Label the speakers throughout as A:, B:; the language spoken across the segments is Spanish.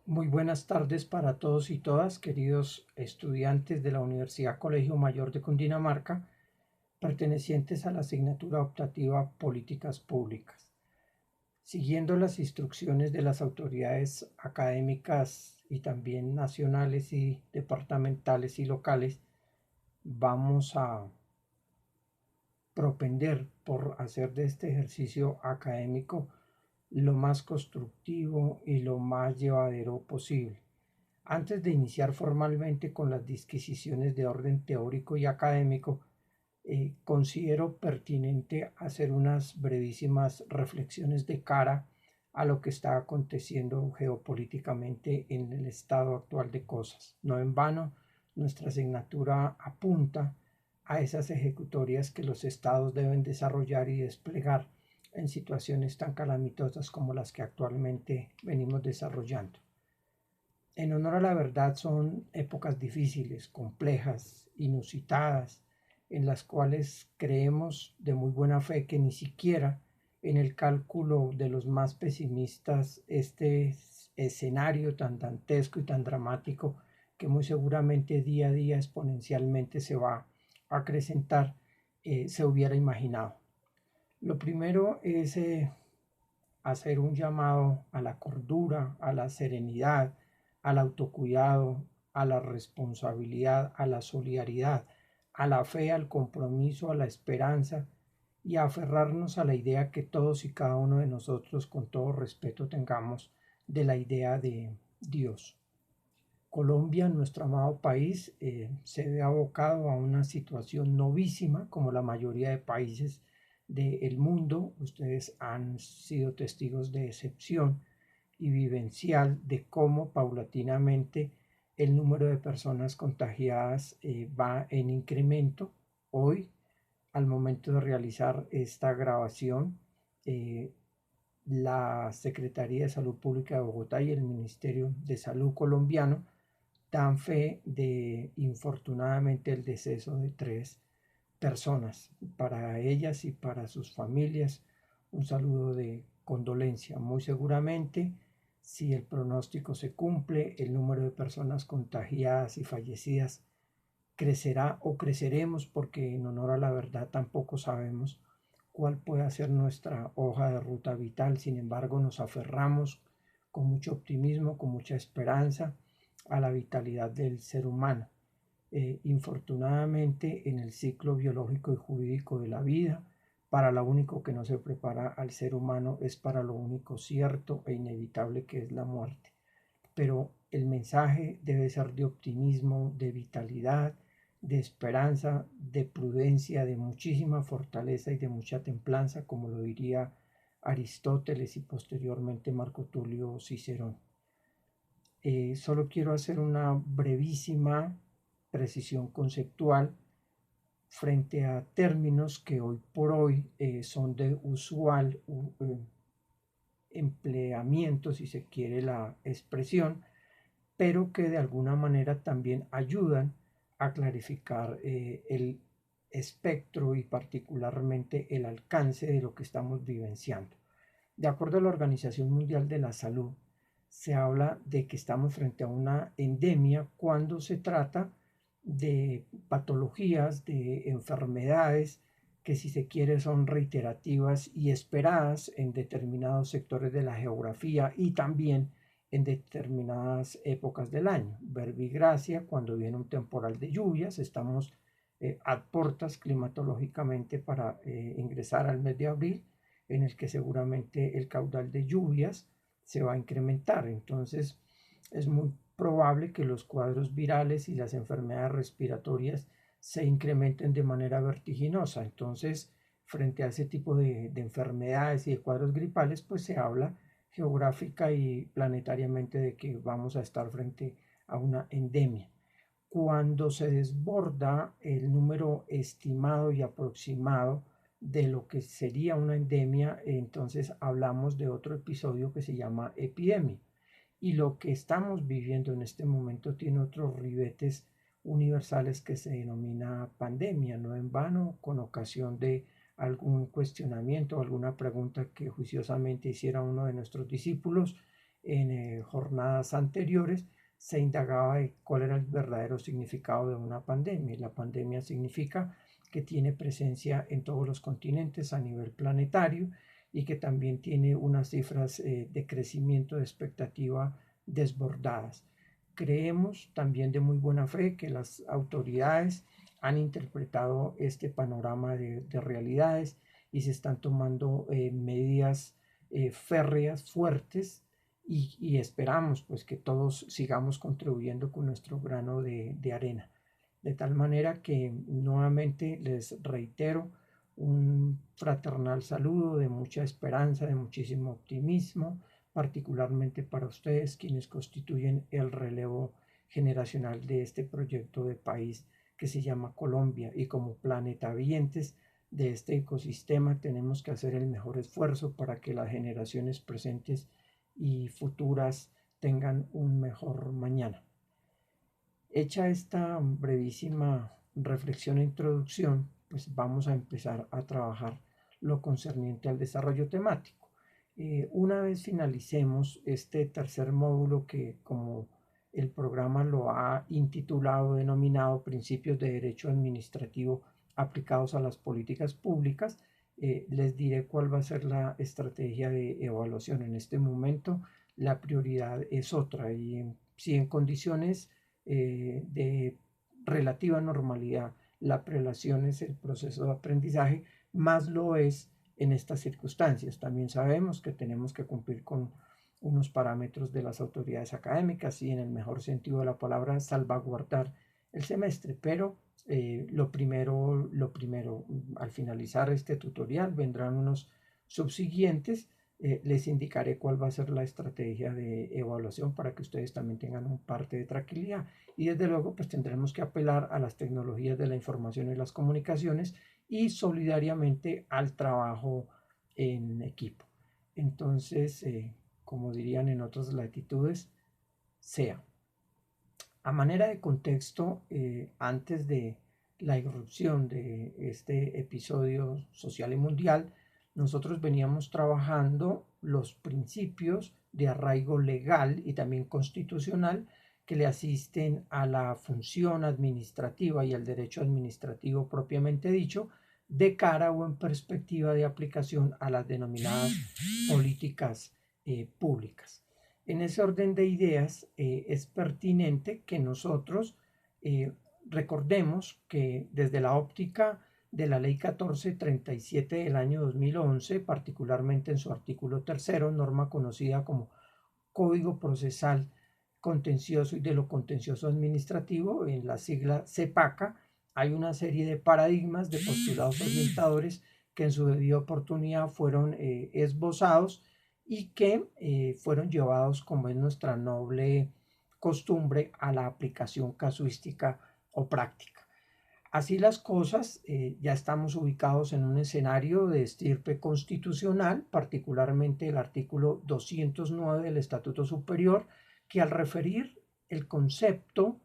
A: Muy buenas tardes para todos y todas, queridos estudiantes de la Universidad Colegio Mayor de Cundinamarca, pertenecientes a la asignatura optativa Políticas Públicas. Siguiendo las instrucciones de las autoridades académicas y también nacionales y departamentales y locales, vamos a propender por hacer de este ejercicio académico lo más constructivo y lo más llevadero posible. Antes de iniciar formalmente con las disquisiciones de orden teórico y académico, considero pertinente hacer unas brevísimas reflexiones de cara a lo que está aconteciendo geopolíticamente en el estado actual de cosas. No en vano, nuestra asignatura apunta a esas ejecutorias que los estados deben desarrollar y desplegar en situaciones tan calamitosas como las que actualmente venimos desarrollando. En honor a la verdad, son épocas difíciles, complejas, inusitadas, en las cuales creemos de muy buena fe que ni siquiera en el cálculo de los más pesimistas este escenario tan dantesco y tan dramático que muy seguramente día a día exponencialmente se va a acrecentar, se hubiera imaginado. Lo primero es hacer un llamado a la cordura, a la serenidad, al autocuidado, a la responsabilidad, a la solidaridad, a la fe, al compromiso, a la esperanza y a aferrarnos a la idea que todos y cada uno de nosotros con todo respeto tengamos de la idea de Dios. Colombia, nuestro amado país, se ve abocado a una situación novísima como la mayoría de países del mundo. Ustedes han sido testigos de excepción y vivencial de cómo paulatinamente el número de personas contagiadas va en incremento. Hoy, al momento de realizar esta grabación, eh, la Secretaría de Salud Pública de Bogotá y el Ministerio de Salud colombiano dan fe de, infortunadamente, el deceso de 3 personas. Para ellas y para sus familias, un saludo de condolencia. Muy seguramente, si el pronóstico se cumple, el número de personas contagiadas y fallecidas crecerá o creceremos, porque en honor a la verdad tampoco sabemos cuál puede ser nuestra hoja de ruta vital. Sin embargo, nos aferramos con mucho optimismo, con mucha esperanza a la vitalidad del ser humano. Infortunadamente, en el ciclo biológico y jurídico de la vida, para lo único que no se prepara al ser humano es para lo único cierto e inevitable, que es la muerte. Pero el mensaje debe ser de optimismo, de vitalidad, de esperanza, de prudencia, de muchísima fortaleza y de mucha templanza, como lo diría Aristóteles y posteriormente Marco Tulio Cicerón. Solo quiero hacer una brevísima precisión conceptual frente a términos que hoy por hoy son de usual empleamiento, si se quiere la expresión, pero que de alguna manera también ayudan a clarificar el espectro y particularmente el alcance de lo que estamos vivenciando. De acuerdo a la Organización Mundial de la Salud, se habla de que estamos frente a una endemia cuando se trata de patologías, de enfermedades que, si se quiere, son reiterativas y esperadas en determinados sectores de la geografía y también en determinadas épocas del año. Verbigracia, cuando viene un temporal de lluvias, estamos a portas climatológicamente para ingresar al mes de abril, en el que seguramente el caudal de lluvias se va a incrementar. Entonces, es muy probable que los cuadros virales y las enfermedades respiratorias se incrementen de manera vertiginosa. Entonces, frente a ese tipo de enfermedades y de cuadros gripales, pues se habla geográfica y planetariamente de que vamos a estar frente a una endemia. Cuando se desborda el número estimado y aproximado de lo que sería una endemia, entonces hablamos de otro episodio que se llama epidemia. Y lo que estamos viviendo en este momento tiene otros ribetes universales que se denomina pandemia, no en vano, con ocasión de algún cuestionamiento o alguna pregunta que juiciosamente hiciera uno de nuestros discípulos. en jornadas anteriores se indagaba de cuál era el verdadero significado de una pandemia. Y la pandemia significa que tiene presencia en todos los continentes a nivel planetario y que también tiene unas cifras de crecimiento de expectativa desbordadas. Creemos también de muy buena fe que las autoridades han interpretado este panorama de realidades y se están tomando medidas férreas, fuertes, y esperamos pues que todos sigamos contribuyendo con nuestro grano de arena. De tal manera que nuevamente les reitero un fraternal saludo de mucha esperanza, de muchísimo optimismo, particularmente para ustedes quienes constituyen el relevo generacional de este proyecto de país que se llama Colombia, y como planetavientes de este ecosistema tenemos que hacer el mejor esfuerzo para que las generaciones presentes y futuras tengan un mejor mañana. Hecha esta brevísima reflexión e introducción, pues vamos a empezar a trabajar lo concerniente al desarrollo temático. Una vez finalicemos este tercer módulo que, como el programa lo ha intitulado, denominado Principios de Derecho Administrativo aplicados a las políticas públicas, les diré cuál va a ser la estrategia de evaluación. En este momento la prioridad es otra, y si en condiciones de relativa normalidad la prelación es el proceso de aprendizaje, más lo es en estas circunstancias. También sabemos que tenemos que cumplir con unos parámetros de las autoridades académicas y, en el mejor sentido de la palabra, salvaguardar el semestre, pero lo primero, al finalizar este tutorial vendrán unos subsiguientes. Les indicaré cuál va a ser la estrategia de evaluación para que ustedes también tengan un parte de tranquilidad. Y desde luego pues tendremos que apelar a las tecnologías de la información y las comunicaciones y solidariamente al trabajo en equipo. Entonces, como dirían en otras latitudes, sea. A manera de contexto, antes de la irrupción de este episodio social y mundial, nosotros veníamos trabajando los principios de arraigo legal y también constitucional que le asisten a la función administrativa y al derecho administrativo propiamente dicho, de cara o en perspectiva de aplicación a las denominadas políticas públicas. En ese orden de ideas, es pertinente que nosotros recordemos que desde la óptica de la Ley 1437 del año 2011, particularmente en su artículo tercero, norma conocida como Código Procesal Contencioso y de lo Contencioso Administrativo, en la sigla CEPACA, hay una serie de paradigmas, de postulados orientadores que en su debida oportunidad fueron esbozados y que fueron llevados, como es nuestra noble costumbre, a la aplicación casuística o práctica. Así las cosas, ya estamos ubicados en un escenario de estirpe constitucional, particularmente el artículo 209 del Estatuto Superior, que al referir el concepto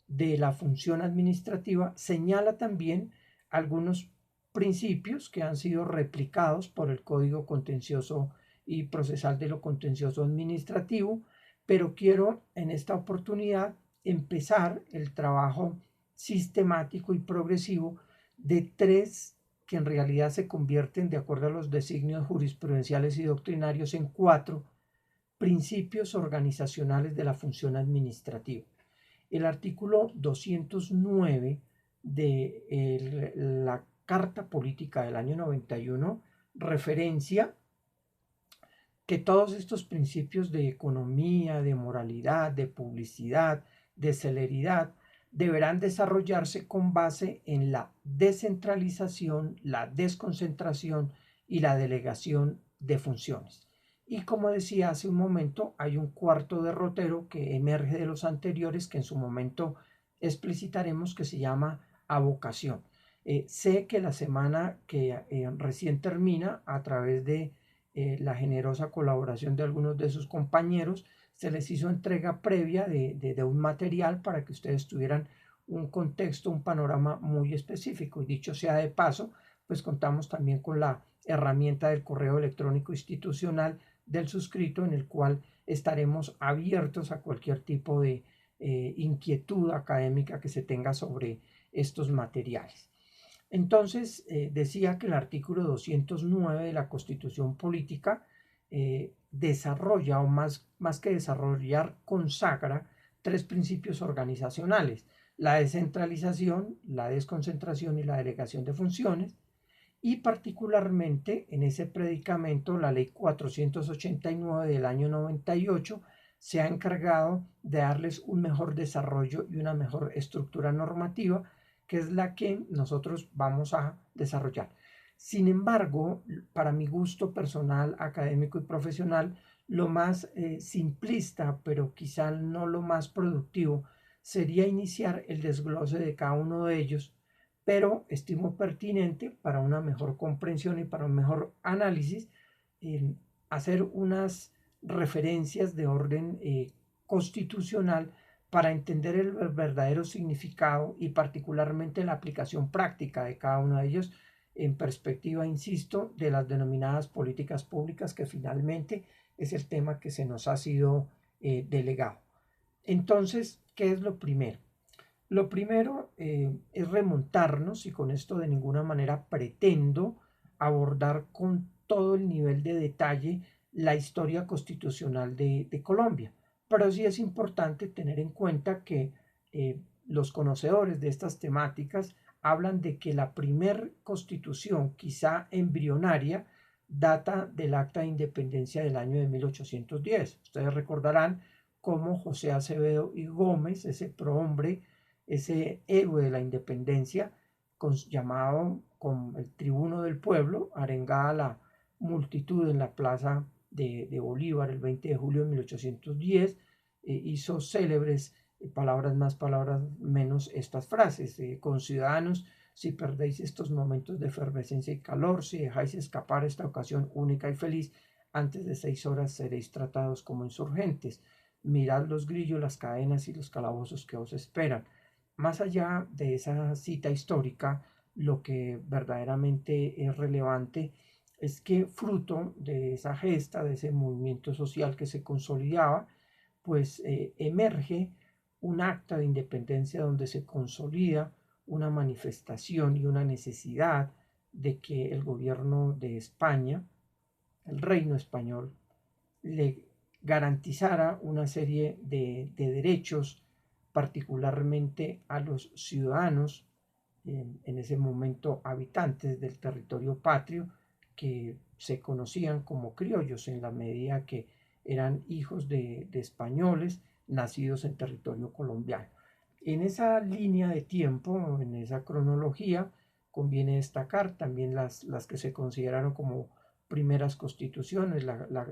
A: de la función administrativa señala también algunos principios que han sido replicados por el Código Contencioso y Procesal de lo Contencioso Administrativo, pero quiero en esta oportunidad empezar el trabajo sistemático y progresivo de tres que en realidad se convierten, de acuerdo a los designios jurisprudenciales y doctrinarios, en cuatro principios organizacionales de la función administrativa. El artículo 209 de la Carta Política del año 91 referencia que todos estos principios de economía, de moralidad, de publicidad, de celeridad, deberán desarrollarse con base en la descentralización, la desconcentración y la delegación de funciones. Y como decía hace un momento, hay un cuarto derrotero que emerge de los anteriores, que en su momento explicitaremos, que se llama avocación. Sé que la semana que recién termina, a través de la generosa colaboración de algunos de sus compañeros, se les hizo entrega previa de un material para que ustedes tuvieran un contexto, un panorama muy específico. Y dicho sea de paso, pues contamos también con la herramienta del correo electrónico institucional del suscrito, en el cual estaremos abiertos a cualquier tipo de inquietud académica que se tenga sobre estos materiales. Entonces, decía que el artículo 209 de la Constitución Política desarrolla, o más que desarrollar, consagra tres principios organizacionales: la descentralización, la desconcentración y la delegación de funciones. Y particularmente en ese predicamento, la ley 489 del año 98 se ha encargado de darles un mejor desarrollo y una mejor estructura normativa, que es la que nosotros vamos a desarrollar. Sin embargo, para mi gusto personal, académico y profesional, lo más simplista, pero quizá no lo más productivo, sería iniciar el desglose de cada uno de ellos, pero estimo pertinente para una mejor comprensión y para un mejor análisis hacer unas referencias de orden constitucional para entender el verdadero significado y particularmente la aplicación práctica de cada uno de ellos en perspectiva, insisto, de las denominadas políticas públicas, que finalmente es el tema que se nos ha sido delegado. Entonces, ¿qué es lo primero? Lo primero es remontarnos, y con esto de ninguna manera pretendo abordar con todo el nivel de detalle la historia constitucional de Colombia, pero sí es importante tener en cuenta que los conocedores de estas temáticas hablan de que la primer constitución, quizá embrionaria, data del Acta de Independencia del año de 1810. Ustedes recordarán cómo José Acevedo y Gómez, ese prohombre, ese héroe de la independencia, llamado como el tribuno del pueblo, arengada la multitud en la plaza de Bolívar el 20 de julio de 1810, hizo célebres, palabras más, palabras menos, estas frases: conciudadanos, si perdéis estos momentos de efervescencia y calor, si dejáis escapar esta ocasión única y feliz, antes de 6 horas seréis tratados como insurgentes. Mirad los grillos, las cadenas y los calabozos que os esperan. Más allá de esa cita histórica, lo que verdaderamente es relevante es que, fruto de esa gesta, de ese movimiento social que se consolidaba, pues emerge un acta de independencia donde se consolida una manifestación y una necesidad de que el gobierno de España, el reino español, le garantizara una serie de derechos, particularmente a los ciudadanos, en ese momento habitantes del territorio patrio, que se conocían como criollos en la medida que eran hijos de españoles nacidos en territorio colombiano. En esa línea de tiempo, en esa cronología, conviene destacar también las que se consideraron como primeras constituciones: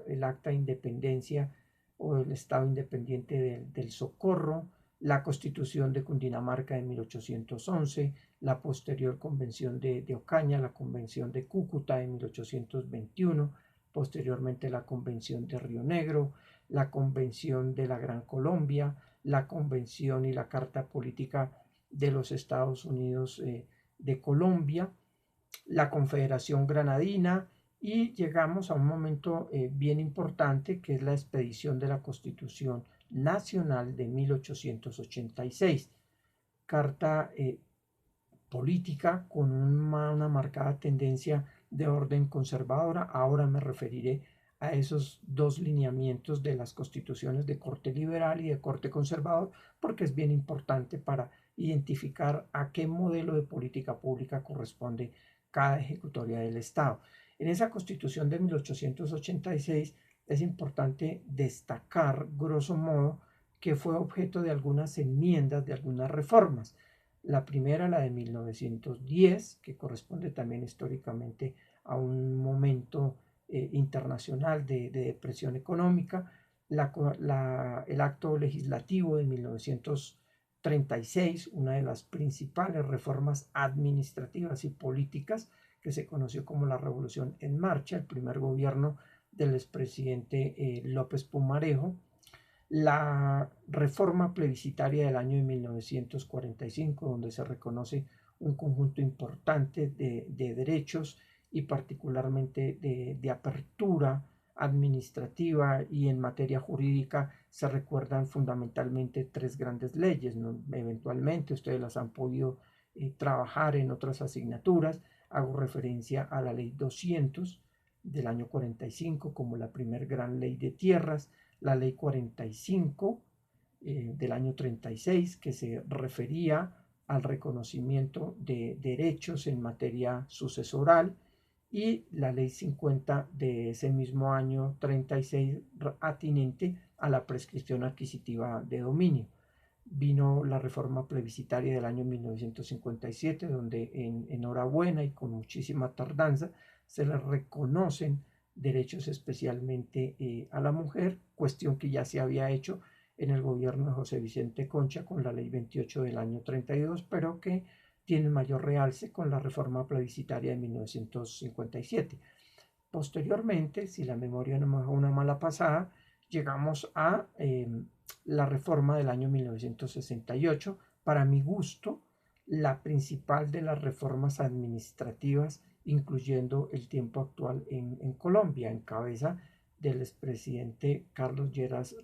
A: el Acta de Independencia o el Estado Independiente del Socorro, la Constitución de Cundinamarca de 1811, la posterior Convención de Ocaña, la Convención de Cúcuta de 1821, posteriormente la Convención de Río Negro, la Convención de la Gran Colombia, la Convención y la Carta Política de los Estados Unidos de Colombia, la Confederación Granadina, y llegamos a un momento bien importante, que es la expedición de la Constitución Nacional de 1886, carta política con una marcada tendencia de orden conservadora. Ahora me referiré a esos dos lineamientos de las constituciones de corte liberal y de corte conservador, porque es bien importante para identificar a qué modelo de política pública corresponde cada ejecutoria del Estado. En esa Constitución de 1886 es importante destacar, grosso modo, que fue objeto de algunas enmiendas, de algunas reformas. La primera, la de 1910, que corresponde también históricamente a un momento internacional de depresión económica. El acto legislativo de 1936, una de las principales reformas administrativas y políticas, que se conoció como la Revolución en Marcha, el primer gobierno del expresidente López Pumarejo. La reforma plebiscitaria del año de 1945, donde se reconoce un conjunto importante de derechos y particularmente de apertura administrativa y en materia jurídica se recuerdan fundamentalmente tres grandes leyes, ¿no? Eventualmente ustedes las han podido trabajar en otras asignaturas. Hago referencia a la ley 200 del año 45 como la primer gran ley de tierras, la ley 45 del año 36 que se refería al reconocimiento de derechos en materia sucesoral, y la ley 50 de ese mismo año 36 atinente a la prescripción adquisitiva de dominio. Vino la reforma plebiscitaria del año 1957, donde en enhorabuena y con muchísima tardanza se le reconocen derechos especialmente a la mujer, cuestión que ya se había hecho en el gobierno de José Vicente Concha con la ley 28 del año 32, pero que tiene mayor realce con la reforma plebiscitaria de 1957. Posteriormente, si la memoria no me juega una mala pasada, llegamos a la reforma del año 1968, para mi gusto, la principal de las reformas administrativas, incluyendo el tiempo actual en Colombia, en cabeza del expresidente Carlos Lleras